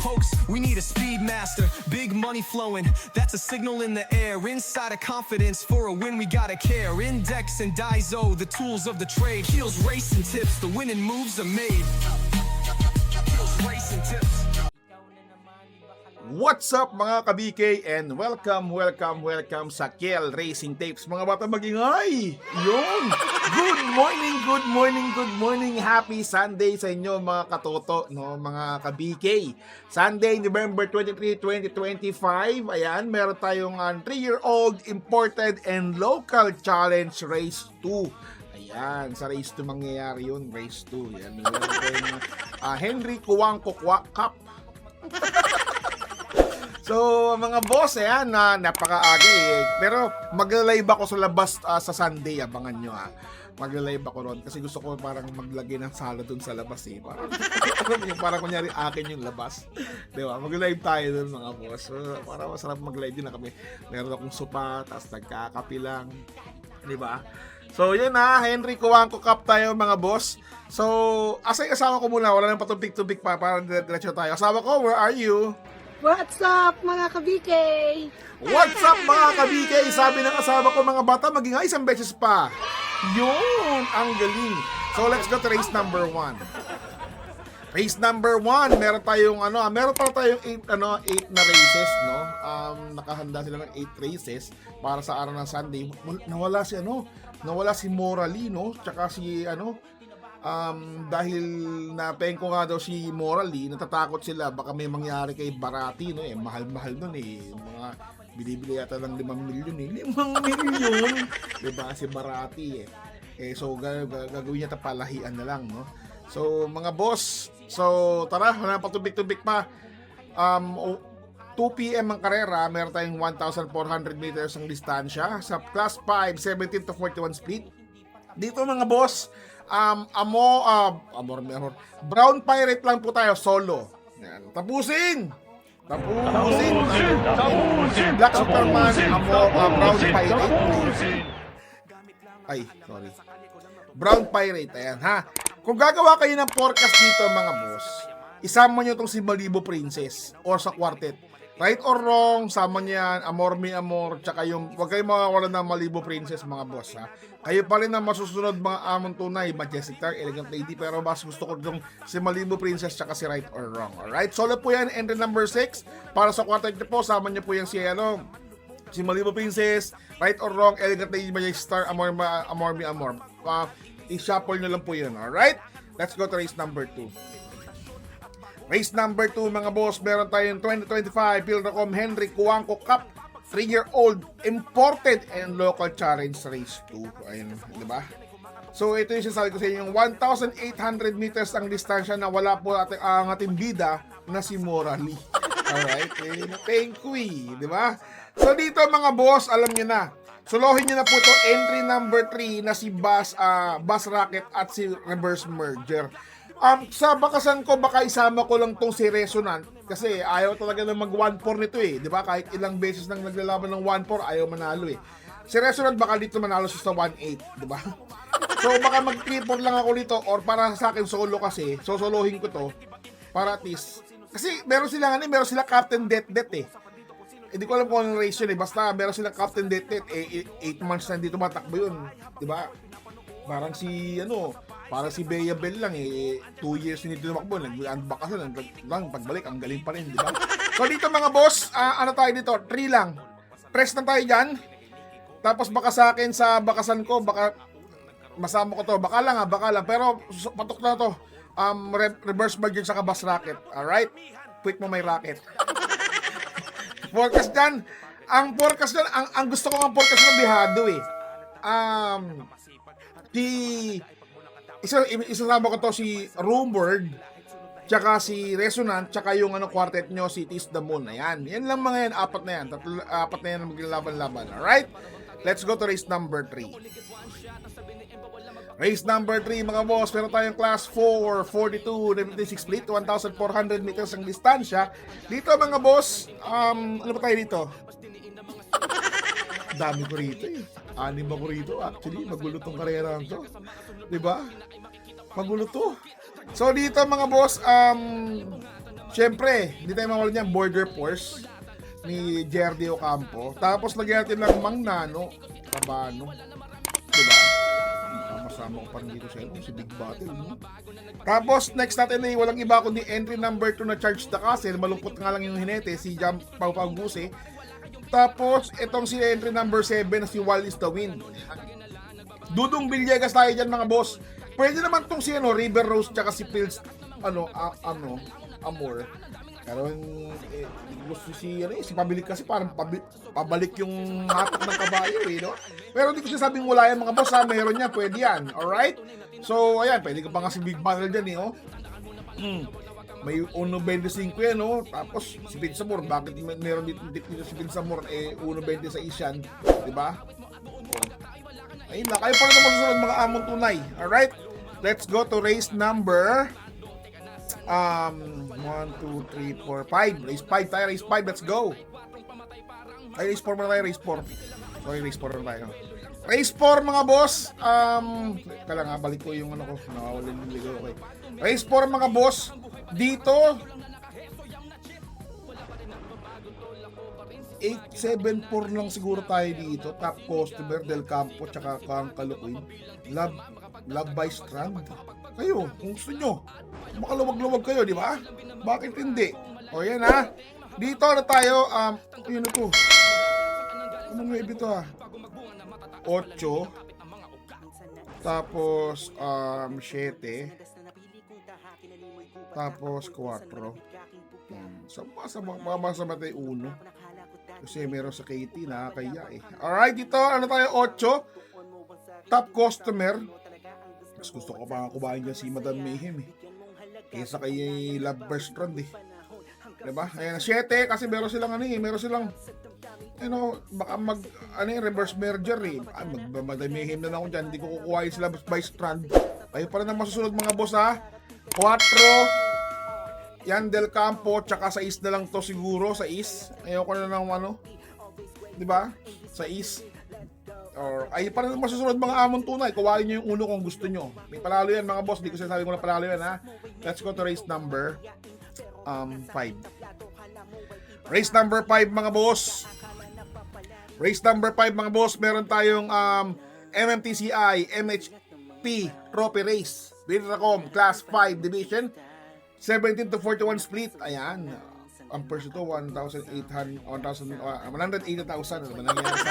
pokes, we need a speed master. Big money flowing, that's a signal in the air. Inside of confidence, for a win we gotta care. Index and Daiso, the tools of the trade. Heels, racing tips, the winning moves are made. Heels, racing tips. What's up mga ka-BK and welcome sa Kiel Racing Tapes. Mga bata magingay! Yun! Good morning! Happy Sunday sa inyo mga katoto, no? Mga ka-BK. Sunday, November 23, 2025. Ayan, meron tayong 3-year-old imported and local challenge race 2. Ayan, sa race 2 mangyayari yun, race 2. Yan, meron tayong Henry Cuangco Cup. So, mga boss, ayan, napaka-aga eh. Pero, mag-live ako sa labas sa Sunday, abangan nyo ha. Mag-live ako ron kasi gusto ko parang maglagay ng sala dun sa labas eh. Parang kunyari akin yung labas. Diba? Mag-live tayo dun mga boss. Para masarap mag-live din na kami. Meron akong sopa, tapos nagkakapi lang. Diba? So, yun ha. Henry Cuangco Cup tayo mga boss. So, asay asawa ko muna. Wala nang patubig-tubig pa. Parang diretso tayo. Asawa ko, where are you? What's up mga ka-BK? What's up mga ka-BK? Sabi ng asawa ko mga bata, maging isang beses pa. Yun, ang galing. So let's go to race number 1. Race number 1, meron tayong meron pala tayong 8 na races, no? Nakahanda sila ng 8 races para sa araw ng Sunday. Nawala si Morally, no? Tsaka si dahil napeng ko nga daw si Morally, natatakot sila baka may mangyari kay Barati, no? Mahal-mahal nun eh. Mga binibili yata ng 5 milyon eh. 5 milyon! Diba? Si Barati eh. So gagawin niya tapalahian na lang, no? So mga boss, so tara, wala patubik-tubik pa. 2 PM ang karera, meron tayong 1,400 meters ang distansya sa class 5, 17 to 41 split. Dito mga boss, Brown Pirate lang po tayo, solo. Yan. Tapusin! Black Superman, Brown Pirate. Ay, sorry. Brown Pirate, ayan ha. Kung gagawa kayo ng forecast dito mga boss, isama nyo itong si Malibu Princess or sa quartet. Right or wrong, sama niyan, Amor Mi Amor, tsaka yung, huwag kayo makawalan ng Malibu Princess mga boss ha. Kayo pa rin ang masusunod mga amon tunay, Majestic Dark, Elegant Lady, pero mas gusto ko yung si Malibu Princess tsaka si Right or Wrong. Alright, solo po yan, entry number 6. Para sa quartet po, sama niyo po yan si Malibu Princess, Right or Wrong, Elegant Lady, Majestic Star, Amor Mi Amor. I-shuffle nyo lang po yun, alright? Let's go to race number 2. Race number 2 mga boss, meron tayong 2025 Pilracom Henry Cuangco Cup 3-year-old imported and local challenge race 2. Ayun, di ba? So ito yung sinasabi ko sa inyo, yung 1,800 meters ang distansya na wala po ang ating bida na si Morally. Alright? Thank you, di ba? So dito mga boss, alam niyo na. Solohin niyo na po ito, entry number 3 na si Buzz Rocket at si Reverse Merger. Sa bakasan ko, baka isama ko lang tong si Resonant kasi ayaw talaga na mag 1-4 nito eh. Di ba? Kahit ilang beses nang naglalaban ng 1-4, ayaw manalo eh. Si Resonant baka dito manalo siya sa 1-8. Di ba? So baka mag 3-4 lang ako dito or para sa akin solo kasi, sosolohin ko to para at least. Kasi meron sila Captain Det eh. Hindi ko alam kung anong race yun eh. Basta meron silang Captain Det eh. 8 months na dito matakbo yun. Di ba? Parang si Bea Bell lang eh, 2 years hindi tumakbo, nag-bakasyon lang, pagbalik ang galing pa rin, di ba? So dito mga boss, tayo dito, 3 lang. Press na tayo diyan. Tapos baka sa akin sa bakasan ko, baka masama ko to, baka lang, pero patok na to. Reverse budget sa Buzz Rocket. Alright? Quick mo may rocket. Forecast dyan. Ang forecast dyan, ang gusto ko ng forecast ng bihado eh. Isasama ko to si Rumored, tsaka si Resonant, tsaka yung quartet nyo, si Tis the Moon. Ayan, yan lang mga yan, apat na yan ang maglalaban-laban. Alright, let's go to race number 3. Race number 3 mga boss, meron tayong class 4, 42, 96 split, 1,400 meters ang distansya. Dito mga boss, ano ba tayo dito? Dami ko rito eh. 6 ako rito. Actually, magulo tong karera to. Diba? Magulo to. So dito mga boss, Siyempre, hindi tayo mawala niyan, Border Force ni Jerdy Ocampo. Tapos lagyan natin lang Mang Nano, Cabano. Diba? Masama ko pa rin dito sa inyo, si Big Battle. No? Tapos, next natin ay walang iba kundi entry number 2 na Charge the Castle. Malungkot nga lang yung hinete, si Jam Pau Pau Guse. Tapos, itong si entry number 7 na si Wild is the Wind. Dudong Villegas tayo dyan mga boss. Pwede naman tong si River Rose tsaka si Pills Amor. Pero gusto si Pabilik kasi parang pabalik yung hatak ng kabayo no? Pero hindi ko sinasabing wala yan mga boss ha, meron yan, pwede yan, alright? So ayan, pwede ka pa nga si Big Battle dyan oh. May 1.25 yan no? Tapos si Pinsamor, bakit meron dito si Pinsamor 1.26 yan, diba? Ayun lang, kayo pa rin naman susunod mga among tunay, alright? Let's go to race number 1, 2, 3, 4, 5. Race 5 tayo, race 5, let's go. Ay, race 4 muna tayo, race 4. Sorry, race 4 muna tayo. Race 4 mga boss. Kala nga, balik ko yung ano ko. Nakawalin yung ligo, okay. Race 4 mga boss. Dito 874 lang siguro tayo dito. Top customer Del Campo tsaka Kang Kalukuin. Love by Strand. Kayo, kung gusto nyo, makaluwag-luwag kayo, di ba? Bakit hindi? O yan ha. Dito na tayo, yun na to. Anong wave ito ha? 8. Tapos, 7. Tapos, 4. Sama tayo 1. Kasi meron sa KT, nakakaya eh. Alright, dito, ano tayo, 8. Top customer. Mas gusto ko pa kumain dyan si Madam Mayhem eh. Kesa kay Love Bertrand eh. Diba? Ayan, 7 kasi meron silang meron silang baka reverse merger eh. Madam Mayhem na ako dyan, hindi ko kukuha yung sila by Strand. Kayo pa rin ang masusunod mga boss ha. 4 yan Del Campo, tsaka sa is na lang to siguro, sa is. Ayoko na ng diba? Sa is. Or ay para masusunod mga amon tunay, kuwain nyo yung uno kung gusto nyo. May panalo yan mga boss, di ko sinasabi ko na panalo yan ha. Let's go to race number 5. Race number 5 mga boss. Race number 5 mga boss, meron tayong MMTCI MHP Trophy Race Wintercom Class 5 Division 17 to 41 split. Ayan. Ang first ito, 180,000. Ano ba nangyayari sa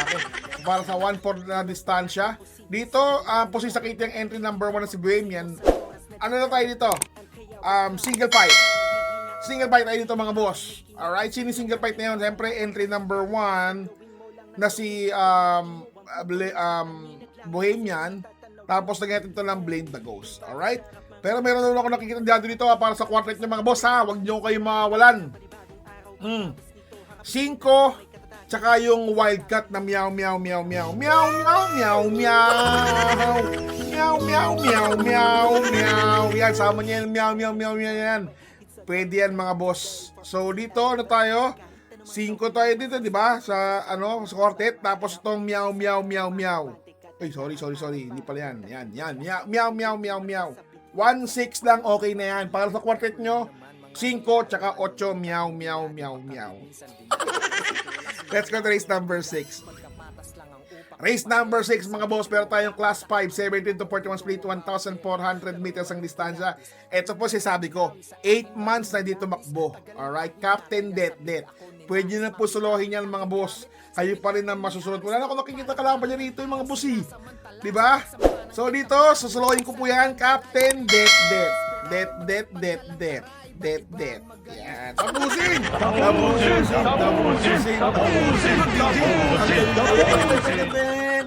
akin? Para sa 1-4 na distansya. Dito, posisakit yung entry number 1 na si Bohemian. Ano na tayo dito? Single fight. Single fight tayo dito mga boss. Alright, sino single fight na yun? Siyempre, entry number 1 na si Bohemian. Tapos, nagyatin ito ng Blame the Ghost. Alright? Pero meron naman ako nakikita dito para sa quartet niya mga boss ha. Huwag nyo kayo mawalan. 5 tsaka yung wildcat na meow meow meow meow meow meow meow meow meow meow meow meow meow yan, sama niya yung meow meow meow meow yan. Pwede yan mga boss. So dito ano tayo, 5 tayo dito di ba sa sa quartet. Tapos itong meow meow meow meow. Ay sorry hindi pala yan meow meow meow meow meow. 1-6 lang, okay na yan para sa quartet nyo. 5 tsaka 8 meow meow meow meow. Let's go to race number 6. Race number 6 mga boss, pero tayong class 5 17 to 41 split, 1,400 meters ang distansya. Ito po sabi ko, 8 months na dito makbo. Alright, Captain Det. Pwede na po suluhin yan mga boss. Kayo pa rin ang masusunod. Wala na ako nakikita kalaban niya rito yung mga bossy. Diba? So dito, susuluhin ko po yan, Captain Det. Yan. Tapusin!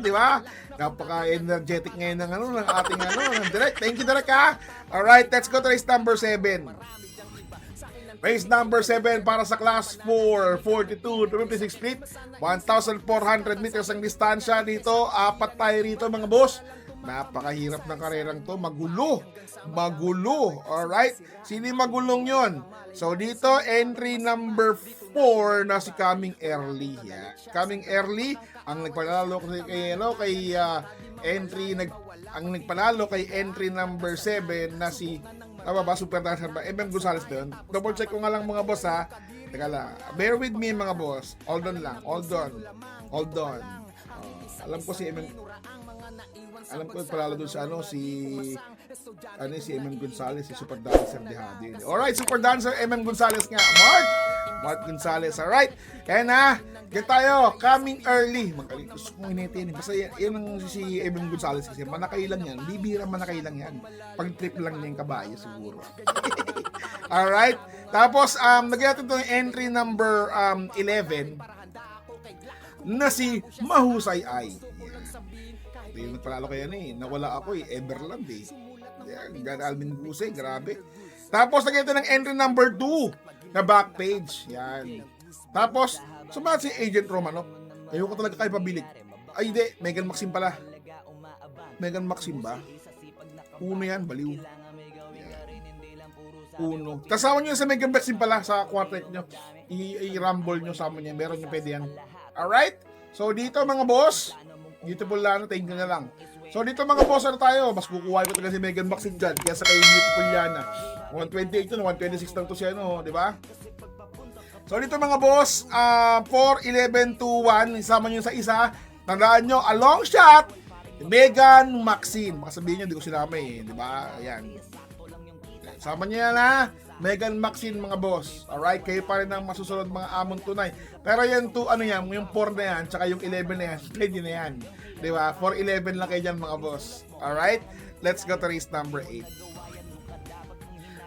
Diba? Napaka-energetic ngayon ng ating ng direct. Thank you, direct ha. Alright, let's go to race number 7. Race number 7 para sa class 4, 42 to 56 split. 1,400 meters ang distansya dito. 4 tayo rito mga boss. Napakahirap ng karerang to. Magulo. Alright? Sino yung magulong yon? So dito, entry number 4 na si Coming Early. Yeah. Coming Early, ang nagpanalo kay entry number 7 na si Tama ba? Super dancer ba? Gonzalez ba yun? Double check ko nga lang mga boss ha. Teka lang. Bear with me mga boss. Hold on lang. Hold on. Alam ko si alam ko palalo doon sa si Gonzalez, si Super Dancer Dehado yun. Alright, Super Dancer Gonzalez nga. Mark Gonzalez. Alright. Kaya na, get tayo. Coming early. Magaling. Gusto kong initin. Basta yan ang si Gonzalez kasi. Manakay lang yan. Bibira manakay lang yan. Pag trip lang niya yung kabayo siguro. Alright. Tapos, nagyan natin itong entry number 11 na si Mahusay Ay. Ito yung nagpalalo kaya nawala ako Everland Yan, Alvin Guse, grabe. Tapos nagyan natin ng entry number 2 na back page. Yan. Tapos, sumahat si Agent Romano. Ayoko talaga kayo pabilik. Ay, hindi. Megan Maxim pala. Megan Maxim ba? Uno yan, baliw. Uno. Kasama nyo sa Megan Maxim pala sa quartet nyo. I-rumble nyo sama nyo. Meron nyo pwede yan. Alright? So, dito mga boss, beautiful Lana, thank you na lang. So, dito mga boss, ano tayo? Mas kukuha ko talaga si Megan Maxim dyan kaysa kay beautiful Lana. 128 to, 126 lang to siya, di ba? So, dito mga boss, 4, 11, 2, 1, isama nyo sa isa. Tandaan nyo, a long shot, Megan Maxim. Baka sabihin nyo, di ko sinama di ba? Ayan. Sama nyo yan ha. Megan Maxim mga boss. Alright, kayo pa rin ang masusunod mga amon tunay. Pero yan yung 4 na yan, tsaka yung 11 na yan, pwede na yan. Di ba? 4, 11 lang kayo dyan mga boss. Alright, let's go to race number 8.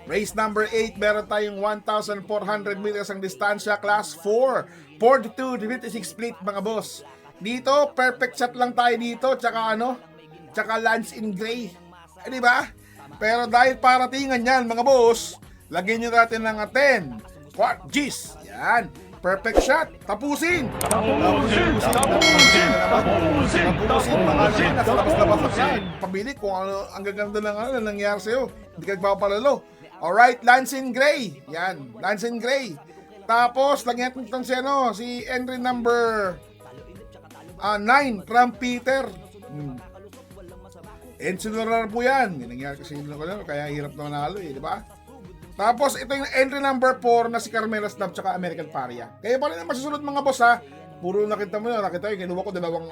Race number 8, meron tayong 1,400 meters ang distansya, class 4. 42-56 split mga boss. Dito, perfect shot lang tayo dito, tsaka tsaka Lance in Gray. Di ba? Pero dahil paratingan yan mga boss, lagyan nyo natin ng 10 quart G's. Yan. Perfect shot. Tapusin. Tapusin. Nasa labas-labas na yan. Pabili kung ang gaganda ng nangyari sa'yo. Hindi ka nagpapalalo. Alright, Lancin Gray. Yan. Lancin Gray. Tapos, lagyan natin si entry number 9, Trump Peter. Ensilurar po yan. Yung nangyari kasi kaya hirap na manalo di ba? Tapos ito yung entry number 4 na si Carmela Snap tsaka American Paria. Kaya pa rin ang masusunod mga boss ha. Puro nakita mo kinuha ko dalawang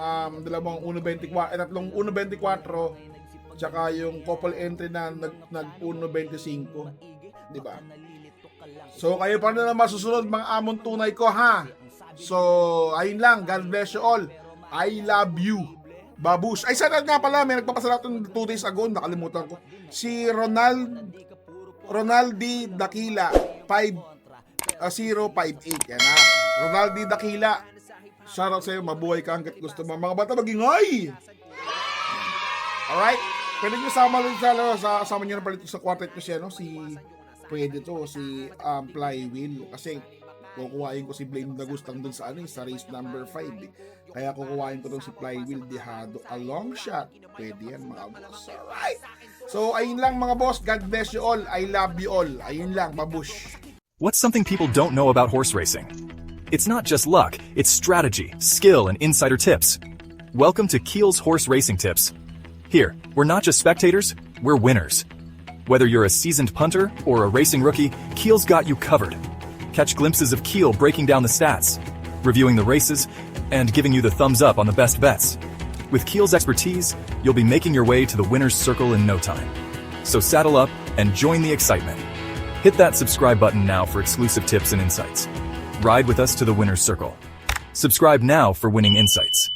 1.24, tatlong 1.24 tsaka yung couple entry na nag 1.25. Di ba? So kayo pa rin ang masusunod mga amon tunay ko ha. So ayun lang. God bless you all. I love you. Babush. Ay, sana nga pala, may nagpapasalamat 2 days ago, nakalimutan ko. Si Ronaldi Dakila 058. Yan ha. Ronaldi Dakila. Shoutout sa'yo, mabuhay ka hanggat gusto mo. Mga bata, magingay! Alright? Pwede nyo sama nyo na pala sa quartet nyo siya, pwede to, si Flywheel. Kasi, kukuhain ko si Blaine Dagustang dun sa sa race number 5 Kaya kukuhain ko dun si Flywheel Dehado. A long shot. Pwede yan mga boss. Alright. So, ayun lang mga boss. God bless you all. I love you all. Ayun lang, babush. What's something people don't know about horse racing? It's not just luck, it's strategy, skill, and insider tips. Welcome to Keel's Horse Racing Tips. Here, we're not just spectators, we're winners. Whether you're a seasoned punter or a racing rookie, Keel's got you covered. Catch glimpses of Keel breaking down the stats, reviewing the races, and giving you the thumbs up on the best bets. With Keel's expertise, you'll be making your way to the winner's circle in no time. So saddle up and join the excitement. Hit that subscribe button now for exclusive tips and insights. Ride with us to the winner's circle. Subscribe now for winning insights.